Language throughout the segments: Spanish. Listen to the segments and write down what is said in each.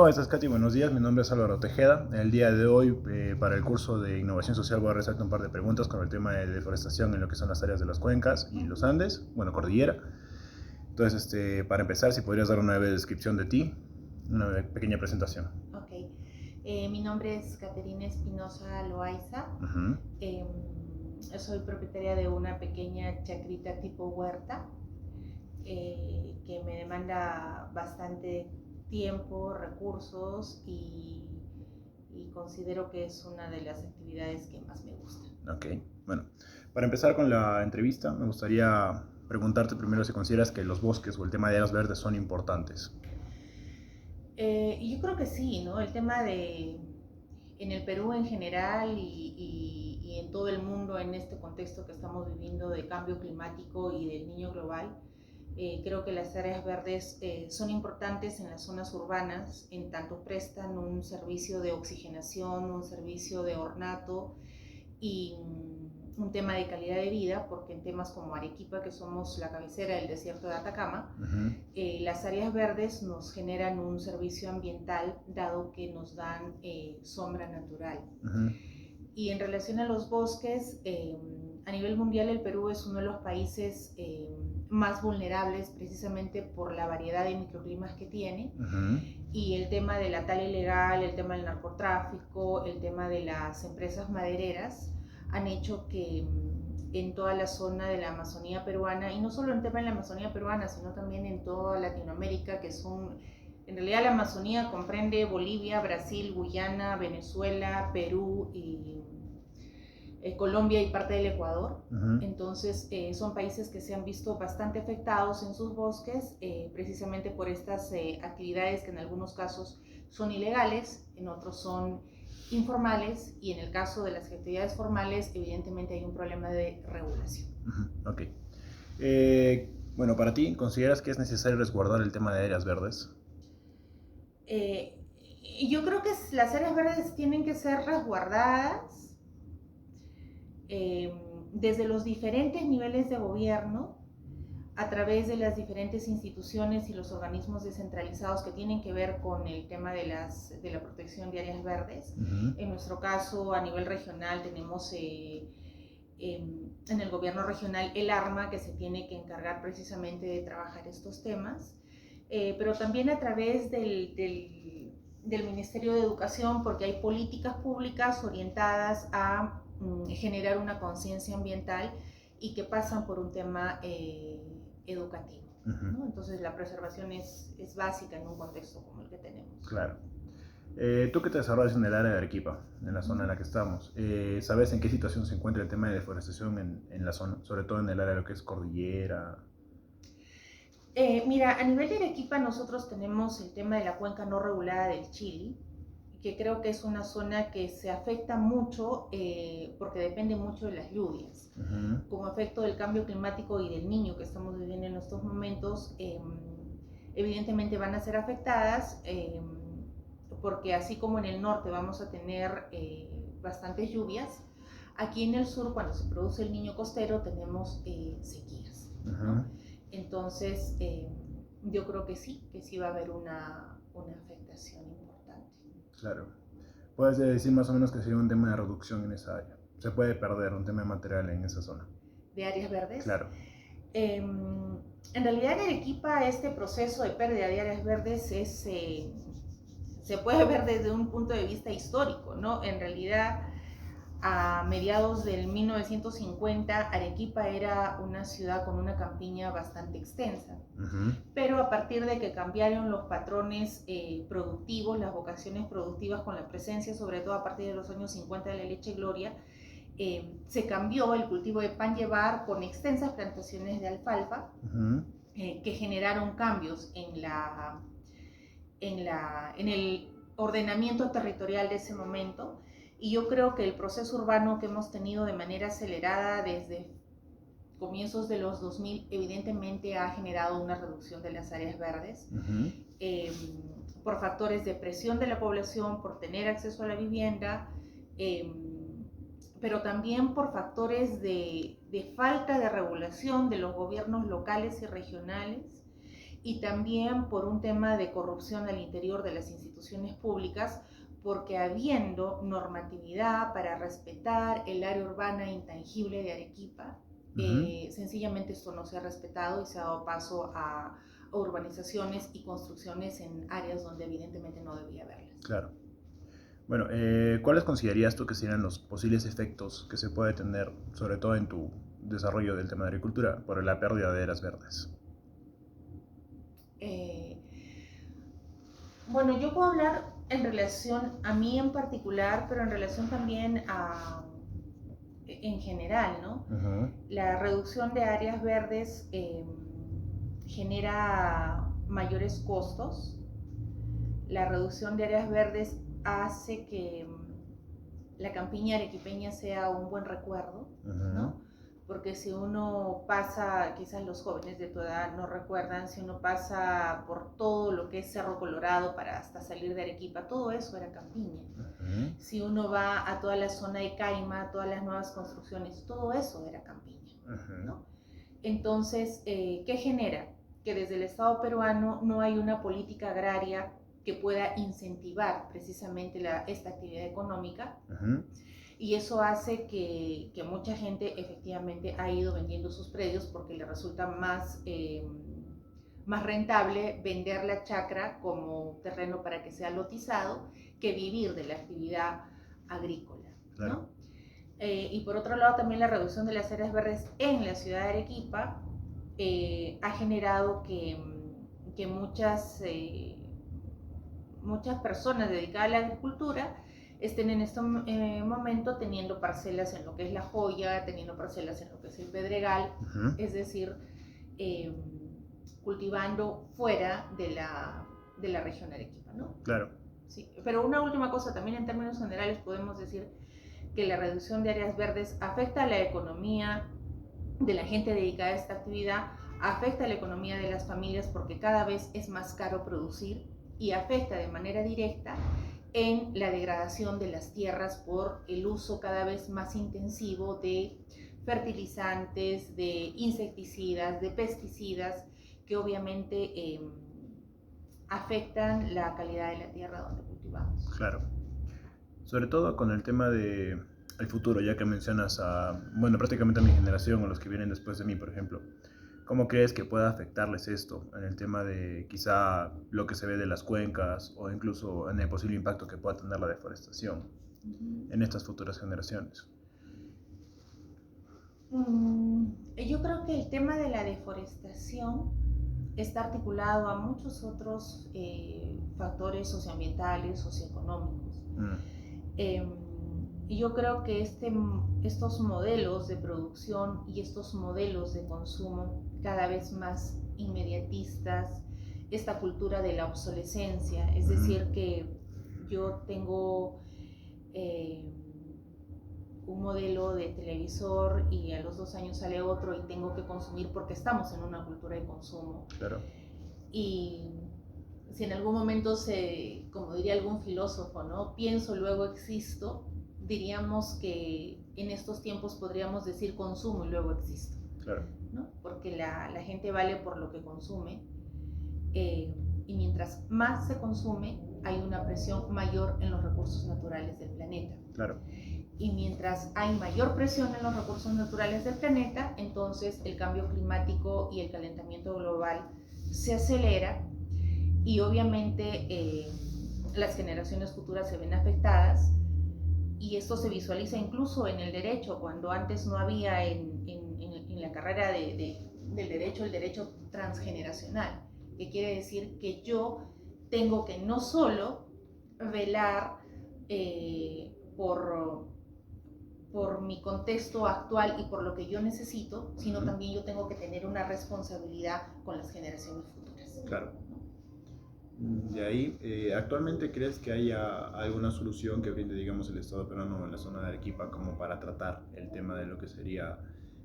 ¿Cómo estás, Katy? Buenos días, mi nombre es Álvaro Tejeda. El día de hoy, para el curso de Innovación Social, voy a realizarte un par de preguntas con el tema de deforestación en lo que son las áreas de las cuencas y los Andes, bueno, cordillera. Entonces, para empezar, si podrías dar una breve descripción de ti, una pequeña presentación. Ok, mi nombre es Caterina Espinosa Loaiza. Ujú. Eh, Soy propietaria de una pequeña chacrita tipo huerta que me demanda bastante tiempo, recursos y considero que es una de las actividades que más me gusta. Ok, bueno, para empezar con la entrevista, me gustaría preguntarte primero si consideras que los bosques o el tema de áreas verdes son importantes. Y yo creo que sí, ¿no? El tema de, en el Perú en general y en todo el mundo en este contexto que estamos viviendo de cambio climático y del niño global, creo que las áreas verdes son importantes en las zonas urbanas, en tanto prestan un servicio de oxigenación, un servicio de ornato y un tema de calidad de vida, porque en temas como Arequipa, que somos la cabecera del desierto de Atacama, Ujú. las áreas verdes nos generan un servicio ambiental dado que nos dan sombra natural. Ujú. Y en relación a los bosques, a nivel mundial el Perú es uno de los países más vulnerables precisamente por la variedad de microclimas que tiene Ujú. y el tema de la tala ilegal, el tema del narcotráfico, el tema de las empresas madereras han hecho que en toda la zona de la Amazonía peruana, y no solo en el tema de la Amazonía peruana, sino también en toda Latinoamérica, que son, en realidad la Amazonía comprende Bolivia, Brasil, Guyana, Venezuela, Perú y Colombia y parte del Ecuador. Ujú. Entonces, son países que se han visto bastante afectados en sus bosques, precisamente por estas actividades que en algunos casos son ilegales, en otros son informales, y en el caso de las actividades formales, evidentemente hay un problema de regulación. Ujú. Ok. Bueno, para ti, ¿consideras que es necesario resguardar el tema de áreas verdes? Eh, yo creo que las áreas verdes tienen que ser resguardadas eh, desde los diferentes niveles de gobierno, a través de las diferentes instituciones y los organismos descentralizados que tienen que ver con el tema de la protección de áreas verdes. Ujú. En nuestro caso, a nivel regional, tenemos en el gobierno regional el ARMA, que se tiene que encargar precisamente de trabajar estos temas, pero también a través del Ministerio de Educación, porque hay políticas públicas orientadas a generar una conciencia ambiental y que pasan por un tema educativo. Ujú. ¿No? Entonces la preservación es básica en un contexto como el que tenemos. Claro. Tú que te desarrollas en el área de Arequipa, en la zona en la que estamos, ¿sabes en qué situación se encuentra el tema de deforestación en la zona? Sobre todo en el área de lo que es cordillera. Mira, a nivel de Arequipa nosotros tenemos el tema de la cuenca no regulada del Chili, que creo que es una zona que se afecta mucho porque depende mucho de las lluvias. Ujú. Como efecto del cambio climático y del niño que estamos viviendo en estos momentos, evidentemente van a ser afectadas porque así como en el norte vamos a tener bastantes lluvias, aquí en el sur cuando se produce el niño costero tenemos sequías, Ujú. ¿no? Entonces, yo creo que sí va a haber una afectación importante. Claro. Puedes decir más o menos que sería un tema de reducción en esa área. Se puede perder un tema de material en esa zona. ¿De áreas verdes? Claro. En realidad en Arequipa este proceso de pérdida de áreas verdes se puede ver desde un punto de vista histórico, ¿no? En realidad a mediados del 1950 Arequipa era una ciudad con una campiña bastante extensa, Ujú. pero a partir de que cambiaron los patrones productivos, las vocaciones productivas con la presencia, sobre todo a partir de los años 50 de la leche Gloria, se cambió el cultivo de pan llevar con extensas plantaciones de alfalfa Ujú. que generaron cambios en el ordenamiento territorial de ese momento. Y yo creo que el proceso urbano que hemos tenido de manera acelerada desde comienzos de los 2000 evidentemente ha generado una reducción de las áreas verdes Ujú. eh, por factores de presión de la población, por tener acceso a la vivienda, eh, pero también por factores de falta de regulación de los gobiernos locales y regionales y también por un tema de corrupción al interior de las instituciones públicas, porque habiendo normatividad para respetar el área urbana intangible de Arequipa, sencillamente esto no se ha respetado y se ha dado paso a urbanizaciones y construcciones en áreas donde evidentemente no debía haberlas. Claro. Bueno, ¿cuáles considerarías tú que serían los posibles efectos que se puede tener, sobre todo en tu desarrollo del tema de agricultura, por la pérdida de áreas verdes? Bueno, yo puedo hablar en relación a mí en particular, pero en relación también en general, ¿no? La reducción de áreas verdes genera mayores costos. La reducción de áreas verdes hace que la campiña arequipeña sea un buen recuerdo, ¿no? Porque si uno pasa, quizás los jóvenes de tu edad no recuerdan, si uno pasa por todo lo que es Cerro Colorado para hasta salir de Arequipa, todo eso era campiña. Si uno va a toda la zona de Caima, todas las nuevas construcciones, todo eso era campiña, ¿no? Entonces, ¿qué genera? Que desde el Estado peruano no hay una política agraria que pueda incentivar precisamente esta actividad económica. Y eso hace que mucha gente efectivamente ha ido vendiendo sus predios porque le resulta más rentable vender la chacra como terreno para que sea lotizado que vivir de la actividad agrícola, claro, ¿no? Y por otro lado también la reducción de las áreas verdes en la ciudad de Arequipa ha generado que muchas personas dedicadas a la agricultura estén en este momento teniendo parcelas en lo que es La Joya, teniendo parcelas en lo que es el Pedregal, es decir, cultivando fuera de la región Arequipa, ¿no? Claro. Sí, pero una última cosa, también en términos generales podemos decir que la reducción de áreas verdes afecta a la economía de la gente dedicada a esta actividad, afecta a la economía de las familias porque cada vez es más caro producir y afecta de manera directa en la degradación de las tierras por el uso cada vez más intensivo de fertilizantes, de insecticidas, de pesticidas, que obviamente afectan la calidad de la tierra donde cultivamos. Claro. Sobre todo con el tema de el futuro, ya que mencionas bueno, prácticamente a mi generación o los que vienen después de mí, por ejemplo. ¿Cómo crees que pueda afectarles esto en el tema de quizá lo que se ve de las cuencas o incluso en el posible impacto que pueda tener la deforestación en estas futuras generaciones? Yo creo que el tema de la deforestación está articulado a muchos otros factores socioambientales, socioeconómicos. Y yo creo que estos modelos de producción y estos modelos de consumo cada vez más inmediatistas, esta cultura de la obsolescencia, es decir, que yo tengo un modelo de televisor y a los 2 años sale otro y tengo que consumir porque estamos en una cultura de consumo. Claro. Y si en algún momento como diría algún filósofo, ¿no? Pienso, luego existo, diríamos que en estos tiempos podríamos decir consumo y luego existo. Claro. ¿No? Porque la gente vale por lo que consume y mientras más se consume hay una presión mayor en los recursos naturales del planeta. Claro. Y mientras hay mayor presión en los recursos naturales del planeta, entonces el cambio climático y el calentamiento global se acelera y obviamente las generaciones futuras se ven afectadas y esto se visualiza incluso en el derecho, cuando antes no había en la carrera del derecho el derecho transgeneracional, que quiere decir que yo tengo que no solo velar por mi contexto actual y por lo que yo necesito, sino también yo tengo que tener una responsabilidad con las generaciones futuras. Claro. De ahí, ¿actualmente crees que haya alguna solución que brinde, digamos, el Estado peruano en la zona de Arequipa como para tratar el tema de lo que sería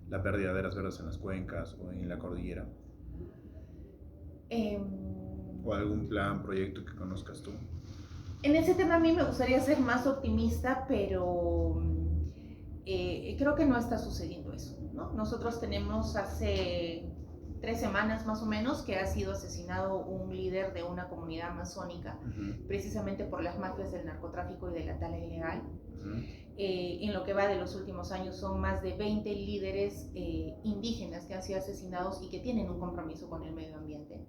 la pérdida de áreas verdes en las cuencas o en la cordillera? ¿O algún plan, proyecto que conozcas tú? En ese tema a mí me gustaría ser más optimista, pero creo que no está sucediendo eso, ¿no? Nosotros tenemos hace 3 semanas más o menos que ha sido asesinado un líder de una comunidad amazónica, precisamente por las mafias del narcotráfico y de la tala ilegal. En lo que va de los últimos años son más de 20 líderes indígenas que han sido asesinados y que tienen un compromiso con el medio ambiente.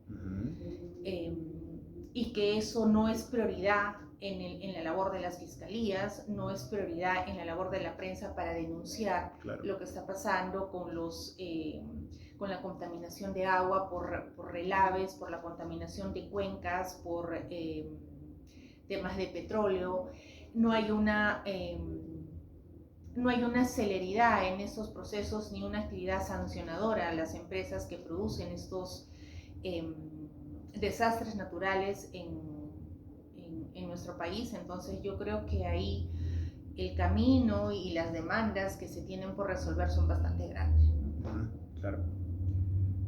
Y que eso no es prioridad en la labor de las fiscalías, no es prioridad en la labor de la prensa para denunciar lo que está pasando con la contaminación de agua por relaves, por la contaminación de cuencas, por temas de petróleo. No hay una celeridad en estos procesos ni una actividad sancionadora a las empresas que producen estos desastres naturales en nuestro país. Entonces yo creo que ahí el camino y las demandas que se tienen por resolver son bastante grandes. Claro.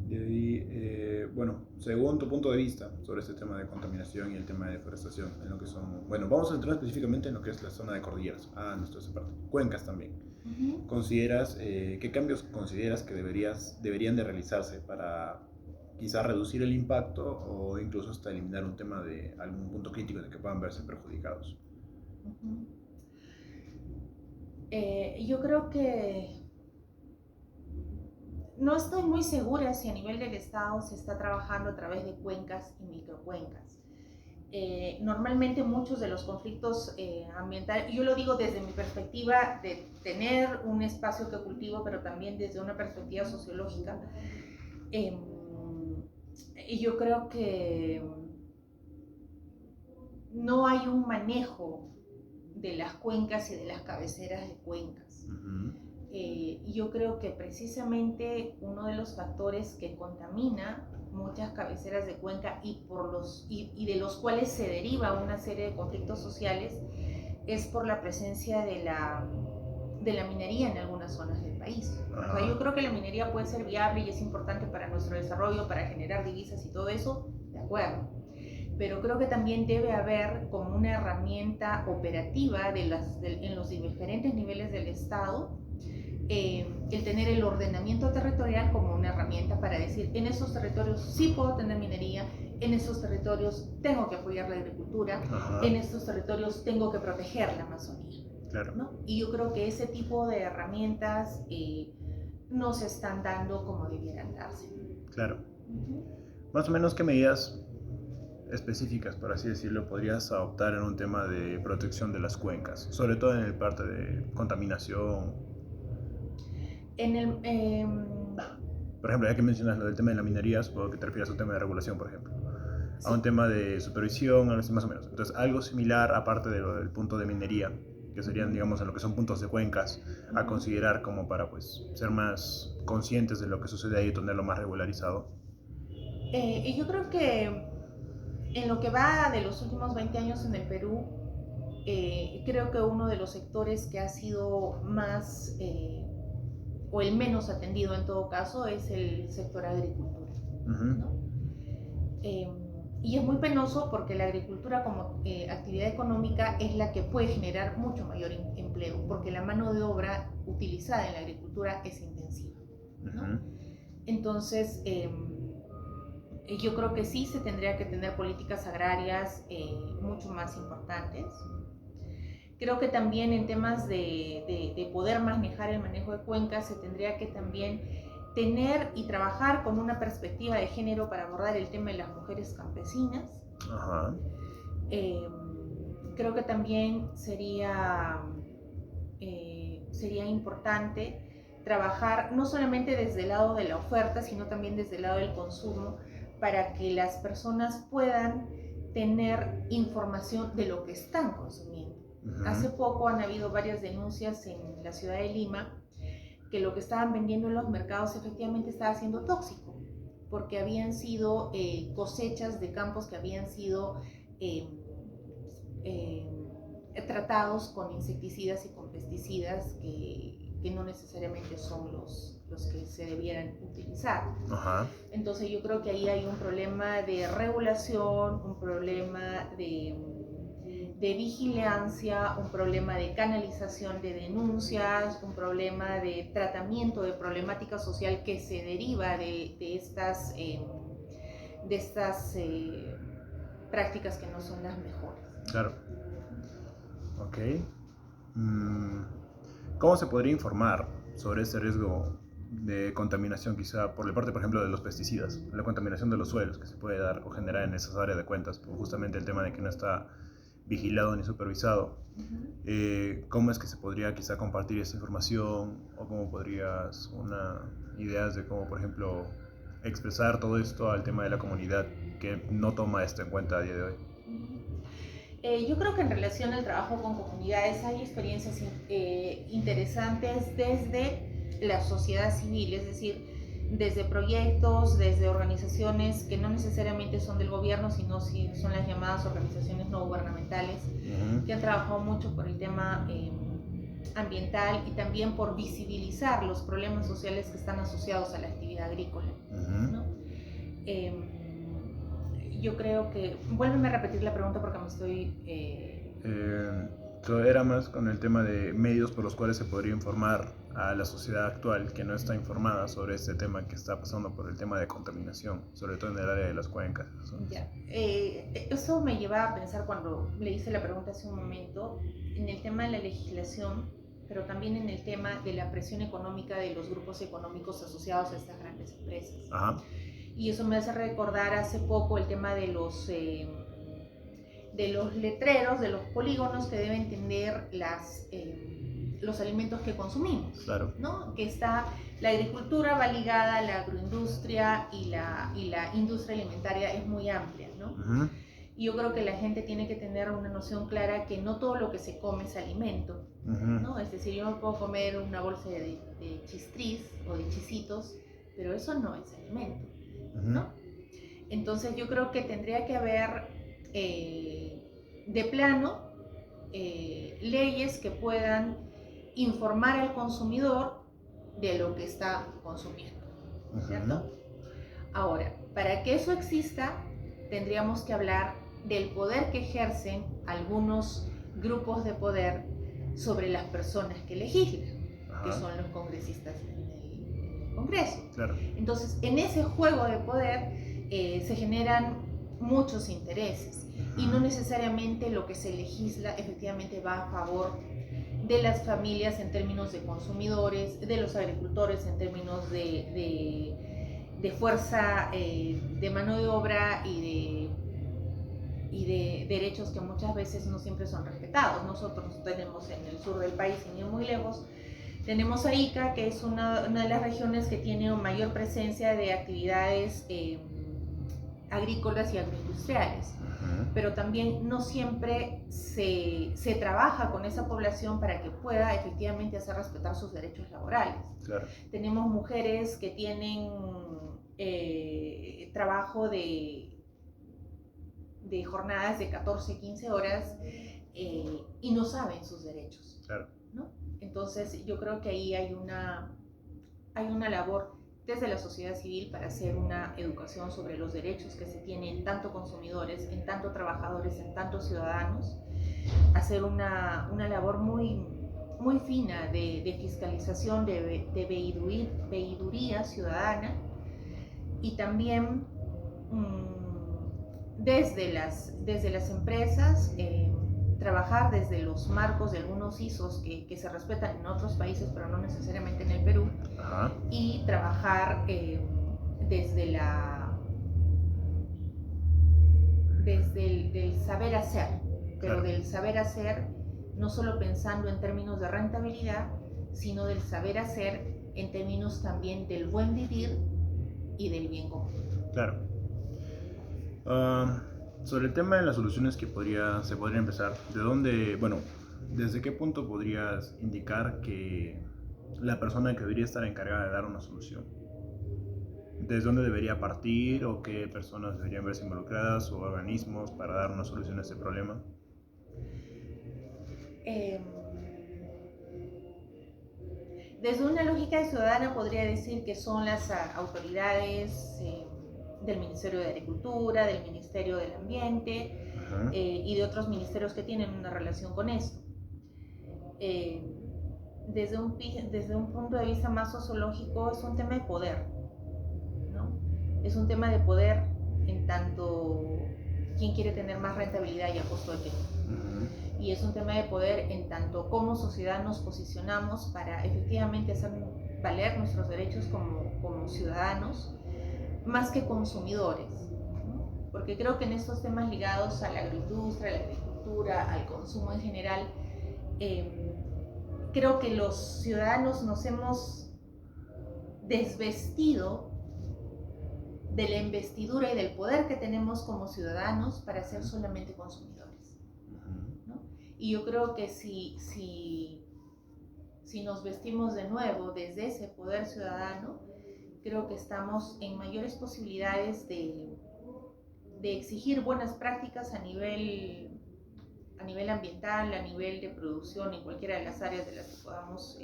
Y ahí, bueno, según tu punto de vista sobre este tema de contaminación y el tema de deforestación, en lo que son, bueno, vamos a entrar específicamente en lo que es la zona de cordilleras, nuestra parte, cuencas también. ¿Consideras, qué cambios consideras que deberían de realizarse para quizás reducir el impacto o incluso hasta eliminar un tema de algún punto crítico en el que puedan verse perjudicados? Yo creo que no estoy muy segura si a nivel del Estado se está trabajando a través de cuencas y microcuencas. Normalmente muchos de los conflictos ambientales, yo lo digo desde mi perspectiva de tener un espacio que cultivo, pero también desde una perspectiva sociológica, y yo creo que no hay un manejo de las cuencas y de las cabeceras de cuencas. Yo creo que precisamente uno de los factores que contamina muchas cabeceras de cuenca y de los cuales se deriva una serie de conflictos sociales es por la presencia de la minería en algunas zonas del país. O sea, yo creo que la minería puede ser viable y es importante para nuestro desarrollo, para generar divisas y todo eso, de acuerdo. Pero creo que también debe haber como una herramienta operativa en los diferentes niveles del Estado, el tener el ordenamiento territorial como una herramienta para decir, en esos territorios sí puedo tener minería, en esos territorios tengo que apoyar la agricultura, en estos territorios tengo que proteger la Amazonía. Claro. ¿No? Y yo creo que ese tipo de herramientas no se están dando como debieran darse. Claro. Más o menos, ¿qué medidas específicas, por así decirlo, podrías adoptar en un tema de protección de las cuencas? Sobre todo en el parte de contaminación. Por ejemplo, ya que mencionas lo del tema de la minería, supongo que te refieres a un tema de regulación, por ejemplo. Sí. A un tema de supervisión, más o menos. Entonces, algo similar, aparte de lo del punto de minería, que serían, digamos, en lo que son puntos de cuencas, a considerar como para, pues, ser más conscientes de lo que sucede ahí y tenerlo más regularizado. Y yo creo que en lo que va de los últimos 20 años en el Perú, creo que uno de los sectores que ha sido más, o el menos atendido en todo caso, es el sector agricultura. ¿No? Y es muy penoso porque la agricultura como actividad económica es la que puede generar mucho mayor empleo, porque la mano de obra utilizada en la agricultura es intensiva, ¿no? Entonces, yo creo que sí se tendría que tener políticas agrarias mucho más importantes. Creo que también en temas de poder manejar el manejo de cuencas se tendría que también tener y trabajar con una perspectiva de género para abordar el tema de las mujeres campesinas. Creo que también sería importante trabajar no solamente desde el lado de la oferta, sino también desde el lado del consumo, para que las personas puedan tener información de lo que están consumiendo. Hace poco han habido varias denuncias en la ciudad de Lima que lo que estaban vendiendo en los mercados efectivamente estaba siendo tóxico, porque habían sido cosechas de campos que habían sido tratados con insecticidas y con pesticidas que no necesariamente son los que se debieran utilizar. Entonces yo creo que ahí hay un problema de regulación, un problema de de vigilancia, un problema de canalización de denuncias, un problema de tratamiento de problemática social que se deriva de estas prácticas que no son las mejores. Claro. Ok. Mm, ¿Cómo se podría informar sobre este riesgo de contaminación, quizá por la parte, por ejemplo, de los pesticidas, la contaminación de los suelos que se puede dar o generar en esas áreas de cuentas, por justamente el tema de que no está vigilado ni supervisado? ¿Cómo es que se podría quizá compartir esa información, o cómo podrías, ideas de cómo, por ejemplo, expresar todo esto al tema de la comunidad que no toma esto en cuenta a día de hoy? Yo creo que en relación al trabajo con comunidades hay experiencias interesantes desde la sociedad civil, es decir, desde proyectos, desde organizaciones que no necesariamente son del gobierno, sino si son las llamadas organizaciones no gubernamentales, que han trabajado mucho por el tema ambiental y también por visibilizar los problemas sociales que están asociados a la actividad agrícola, ¿no? Yo creo que... Vuélveme a repetir la pregunta porque me estoy... Era más con el tema de medios por los cuales se podría informar a la sociedad actual que no está informada sobre este tema que está pasando por el tema de contaminación, sobre todo en el área de las cuencas. Ya. Eso me lleva a pensar cuando le hice la pregunta hace un momento, en el tema de la legislación, pero también en el tema de la presión económica de los grupos económicos asociados a estas grandes empresas. Ajá. Y eso me hace recordar hace poco el tema de los letreros, de los polígonos que deben tener los alimentos que consumimos. Claro. ¿No? Que la agricultura va ligada a la agroindustria y la industria alimentaria es muy amplia, ¿no? Uh-huh. Y yo creo que la gente tiene que tener una noción clara que no todo lo que se come es alimento, uh-huh, ¿no? Es decir, yo me puedo comer una bolsa de chistriz o de chisitos, pero eso no es alimento, uh-huh, ¿no? Entonces yo creo que tendría que haber de plano leyes que puedan informar al consumidor de lo que está consumiendo, ¿cierto? Uh-huh. Ahora, para que eso exista, tendríamos que hablar del poder que ejercen algunos grupos de poder sobre las personas que legislan, uh-huh, que son los congresistas en el Congreso. Claro. Entonces, en ese juego de poder se generan muchos intereses, uh-huh, y no necesariamente lo que se legisla efectivamente va a favor de las familias en términos de consumidores, de los agricultores en términos de fuerza de mano de obra y de derechos que muchas veces no siempre son respetados. Nosotros tenemos en el sur del país, sin ir muy lejos, tenemos a Ica, que es una de las regiones que tiene mayor presencia de actividades agrícolas y agroindustriales, pero también no siempre se trabaja con esa población para que pueda efectivamente hacer respetar sus derechos laborales. Claro. Tenemos mujeres que tienen trabajo de jornadas de 14, 15 horas y no saben sus derechos. Claro. ¿No? Entonces yo creo que ahí hay una labor desde la sociedad civil para hacer una educación sobre los derechos que se tienen en tanto consumidores, en tanto trabajadores, en tanto ciudadanos, hacer una labor muy, muy fina de fiscalización, de veeduría ciudadana, y también desde las empresas, trabajar desde los marcos de algunos ISOs que se respetan en otros países, pero no necesariamente en el Perú, uh-huh, y trabajar desde el saber hacer, pero claro, del saber hacer no solo pensando en términos de rentabilidad, sino del saber hacer en términos también del buen vivir y del bien común. Claro. Sobre el tema de las soluciones que se podría empezar, ¿desde qué punto podrías indicar que la persona que debería estar encargada de dar una solución? ¿Desde dónde debería partir, o qué personas deberían verse involucradas o organismos para dar una solución a este problema? Desde una lógica ciudadana podría decir que son las autoridades del Ministerio de Agricultura, del Ministerio del Ambiente y de otros ministerios que tienen una relación con esto. Desde un punto de vista más sociológico es un tema de poder, ¿no? Es un tema de poder en tanto quién quiere tener más rentabilidad y a costo de qué. Y es un tema de poder en tanto como sociedad nos posicionamos para efectivamente hacer valer nuestros derechos como ciudadanos, más que consumidores, ¿no? Porque creo que en estos temas ligados a la agroindustria, a la agricultura, al consumo en general, creo que los ciudadanos nos hemos desvestido de la investidura y del poder que tenemos como ciudadanos para ser solamente consumidores, ¿no? Y yo creo que si nos vestimos de nuevo desde ese poder ciudadano, creo que estamos en mayores posibilidades de exigir buenas prácticas a nivel ambiental, a nivel de producción, en cualquiera de las áreas de las que podamos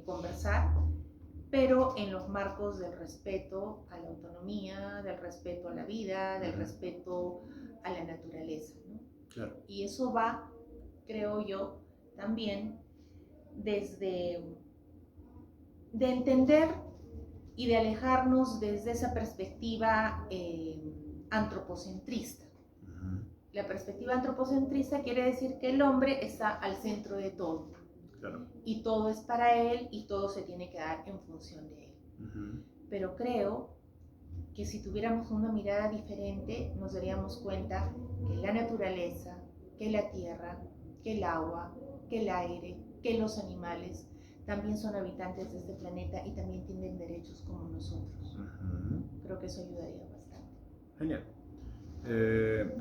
conversar, pero en los marcos del respeto a la autonomía, del respeto a la vida, del respeto a la naturaleza, ¿no? Claro. Y eso va, creo yo, también desde de entender y de alejarnos desde esa perspectiva antropocentrista. La perspectiva antropocentrista quiere decir que el hombre está al centro de todo. Claro. Y todo es para él y todo se tiene que dar en función de él. Pero creo que si tuviéramos una mirada diferente, nos daríamos cuenta que la naturaleza, que la tierra, que el agua, que el aire, que los animales también son habitantes de este planeta y también tienen derechos como nosotros. Creo que eso ayudaría bastante. Genial.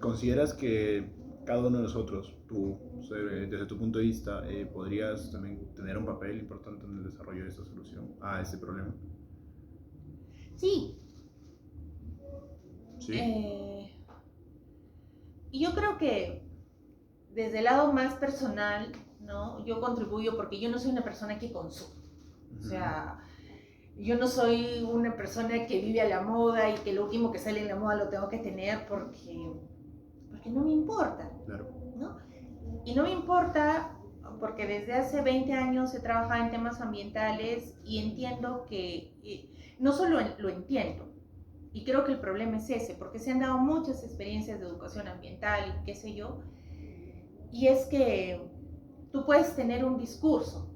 ¿Consideras que cada uno de nosotros, tú, desde tu punto de vista, podrías también tener un papel importante en el desarrollo de esta solución a este problema? Sí. ¿Sí? Y yo creo que desde el lado más personal, ¿no? Yo contribuyo porque yo no soy una persona que consume. O sea, yo no soy una persona que vive a la moda y que lo último que sale en la moda lo tengo que tener porque no me importa, Claro. ¿no? Y no me importa porque desde hace 20 años he trabajado en temas ambientales y entiendo que, no solo lo entiendo, y creo que el problema es ese, porque se han dado muchas experiencias de educación ambiental y qué sé yo, y es que tú puedes tener un discurso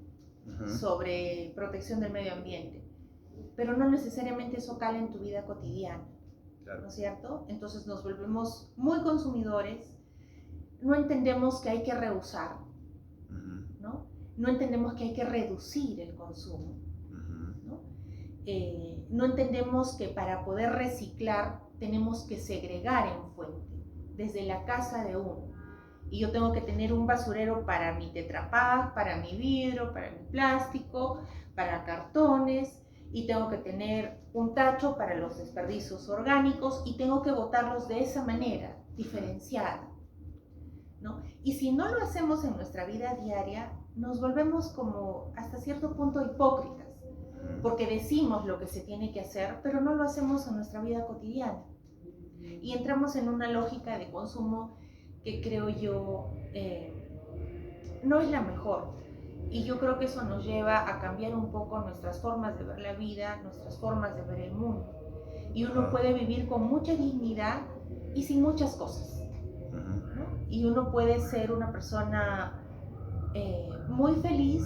sobre protección del medio ambiente, pero no necesariamente eso cala en tu vida cotidiana, claro. ¿No es cierto? Entonces nos volvemos muy consumidores, no entendemos que hay que rehusar, ¿no? No entendemos que hay que reducir el consumo, ¿no? No entendemos que para poder reciclar tenemos que segregar en fuente, desde la casa de uno. Y yo tengo que tener un basurero para mi Tetra Pak, para mi vidrio, para mi plástico, para cartones, y tengo que tener un tacho para los desperdicios orgánicos y tengo que botarlos de esa manera, diferenciada, ¿no? Y si no lo hacemos en nuestra vida diaria, nos volvemos como hasta cierto punto hipócritas, porque decimos lo que se tiene que hacer, pero no lo hacemos en nuestra vida cotidiana. Y entramos en una lógica de consumo que creo yo no es la mejor. Y yo creo que eso nos lleva a cambiar un poco nuestras formas de ver la vida, nuestras formas de ver el mundo. Y uno puede vivir con mucha dignidad y sin muchas cosas, ¿no? Y uno puede ser una persona muy feliz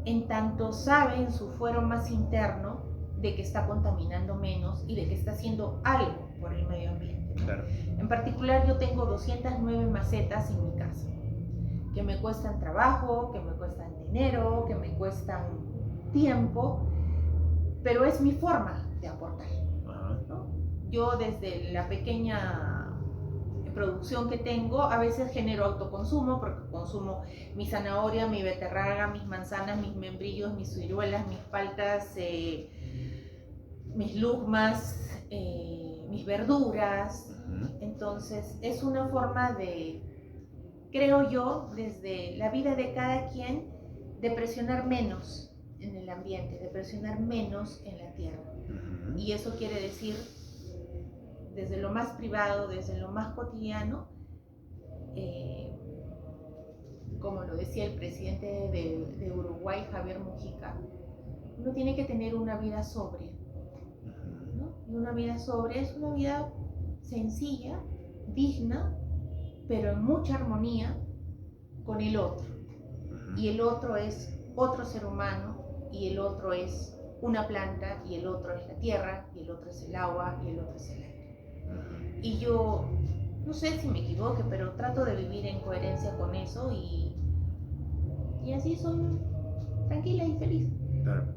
en tanto sabe en su fuero más interno de que está contaminando menos y de que está haciendo algo por el medio ambiente, ¿no? Claro. En particular yo tengo 209 macetas en mi casa, que me cuestan trabajo, que me cuestan dinero, que me cuestan tiempo, pero es mi forma de aportar, ¿no? Yo desde la pequeña producción que tengo, a veces genero autoconsumo, porque consumo mi zanahoria, mi beterraga, mis manzanas, mis membrillos, mis ciruelas, mis paltas, mis lugmas, mis verduras. Entonces es una forma de, creo yo, desde la vida de cada quien, de presionar menos en el ambiente, de presionar menos en la tierra. Y eso quiere decir, desde lo más privado, desde lo más cotidiano, como lo decía el presidente de Uruguay, Javier Mujica, uno tiene que tener una vida sobria, ¿no? Y una vida sobria es una vida sencilla, digna, pero en mucha armonía con el otro. Y el otro es otro ser humano, y el otro es una planta, y el otro es la tierra, y el otro es el agua, y el otro es el aire. Y yo, no sé si me equivoque, pero trato de vivir en coherencia con eso, y así soy tranquila y feliz. Claro.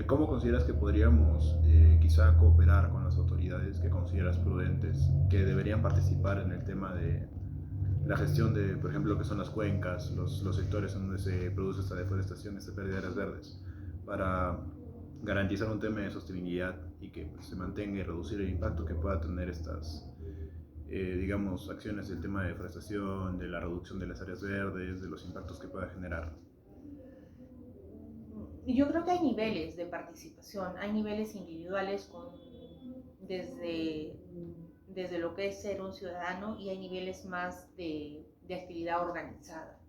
¿Cómo consideras que podríamos quizá cooperar con las autoridades que consideras prudentes, que deberían participar en el tema de la gestión de, por ejemplo, lo que son las cuencas, los sectores en donde se produce esta deforestación, esta pérdida de áreas verdes, para garantizar un tema de sostenibilidad y que pues, se mantenga y reducir el impacto que pueda tener estas, digamos, acciones del tema de deforestación, de la reducción de las áreas verdes, de los impactos que pueda generar? Yo creo que hay niveles de participación, hay niveles individuales desde lo que es ser un ciudadano, y hay niveles más de actividad organizada.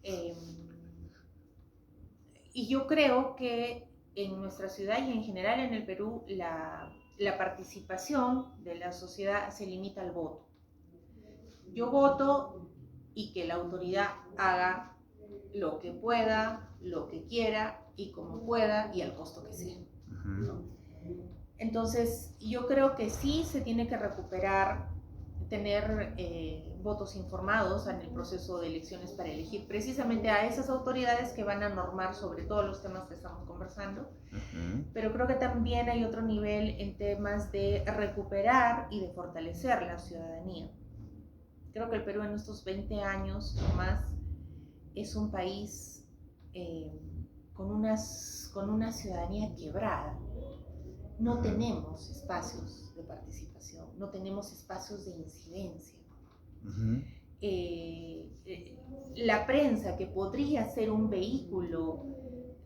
Eh, y yo creo que en nuestra ciudad y en general en el Perú, la participación de la sociedad se limita al voto. Yo voto y que la autoridad haga lo que pueda, lo que quiera y como pueda y al costo que sea, ¿no? Entonces, yo creo que sí se tiene que recuperar, tener votos informados en el proceso de elecciones para elegir precisamente a esas autoridades que van a normar sobre todos los temas que estamos conversando. Pero creo que también hay otro nivel en temas de recuperar y de fortalecer la ciudadanía. Creo que el Perú en estos 20 años o más es un país con una ciudadanía quebrada. No tenemos espacios de participación, no tenemos espacios de incidencia. La prensa, que podría ser un vehículo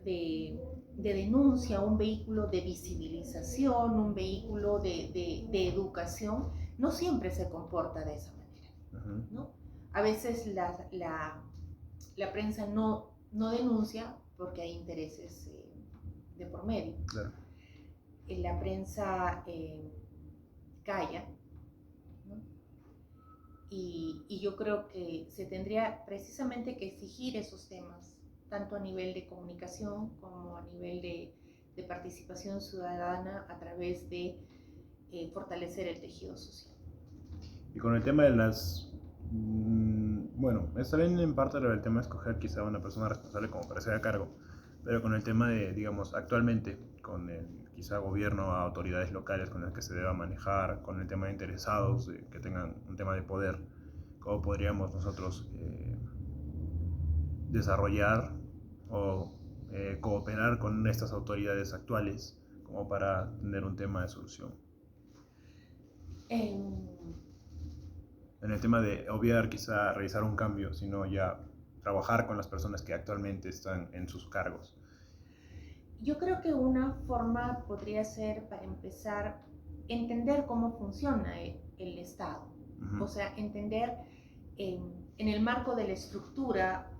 de denuncia, un vehículo de visibilización, un vehículo de educación, no siempre se comporta de esa manera, ¿no? A veces la prensa no denuncia porque hay intereses de por medio. Claro. La prensa calla, ¿no? Y yo creo que se tendría precisamente que exigir esos temas, tanto a nivel de comunicación como a nivel de participación ciudadana, a través de fortalecer el tejido social. Y con el tema de las... bueno, está bien en parte el tema de escoger quizá una persona responsable como para ser a cargo, pero con el tema de, digamos, actualmente, con el quizá gobierno, autoridades locales con las que se deba manejar, con el tema de interesados, que tengan un tema de poder, ¿cómo podríamos nosotros desarrollar o cooperar con estas autoridades actuales como para tener un tema de solución? En el tema de obviar, quizá realizar un cambio, sino ya trabajar con las personas que actualmente están en sus cargos. Yo creo que una forma podría ser, para empezar, entender cómo funciona el Estado. O sea, entender en el marco de la estructura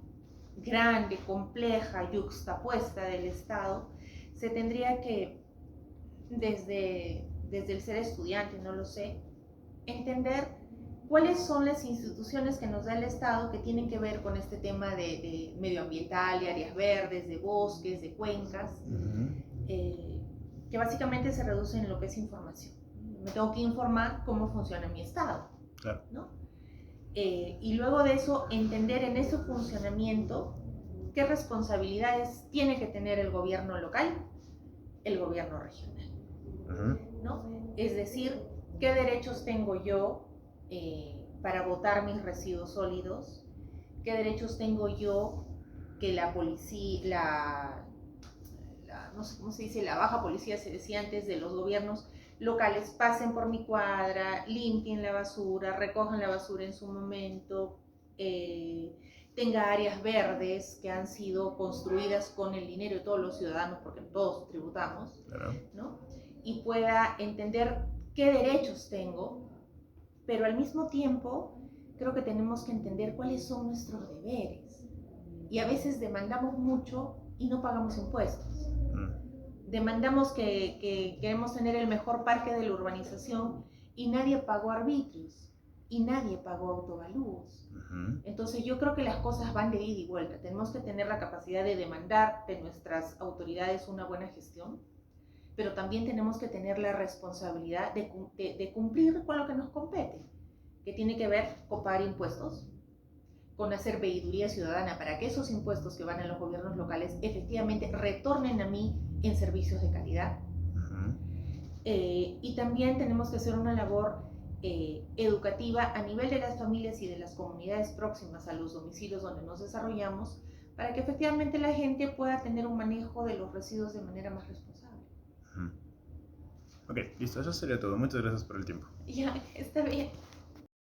grande, compleja, yuxtapuesta del Estado, se tendría que, desde el ser estudiante, no lo sé, entender cuáles son las instituciones que nos da el Estado que tienen que ver con este tema de medioambiental, de áreas verdes, de bosques, de cuencas, que básicamente se reducen en lo que es información. Me tengo que informar cómo funciona mi Estado, claro, ¿no? Y luego de eso, entender en ese funcionamiento qué responsabilidades tiene que tener el gobierno local, el gobierno regional, ¿no? Es decir, qué derechos tengo yo para botar mis residuos sólidos, qué derechos tengo yo que la policía, no sé cómo se dice, la baja policía, se decía antes, de los gobiernos locales, pasen por mi cuadra, limpien la basura, recojan la basura en su momento, tenga áreas verdes que han sido construidas con el dinero de todos los ciudadanos, porque todos tributamos, Claro. ¿no? Y pueda entender qué derechos tengo, pero al mismo tiempo creo que tenemos que entender cuáles son nuestros deberes. Y a veces demandamos mucho y no pagamos impuestos. Demandamos que queremos tener el mejor parque de la urbanización y nadie pagó arbitrios y nadie pagó autovalúos. Entonces yo creo que las cosas van de ida y vuelta. Tenemos que tener la capacidad de demandar de nuestras autoridades una buena gestión, pero también tenemos que tener la responsabilidad de cumplir con lo que nos compete, que tiene que ver con pagar impuestos, con hacer veeduría ciudadana para que esos impuestos que van a los gobiernos locales efectivamente retornen a mí en servicios de calidad. Y también tenemos que hacer una labor educativa a nivel de las familias y de las comunidades próximas a los domicilios donde nos desarrollamos, para que efectivamente la gente pueda tener un manejo de los residuos de manera más responsable. Ok, listo, eso sería todo. Muchas gracias por el tiempo. Ya, está bien.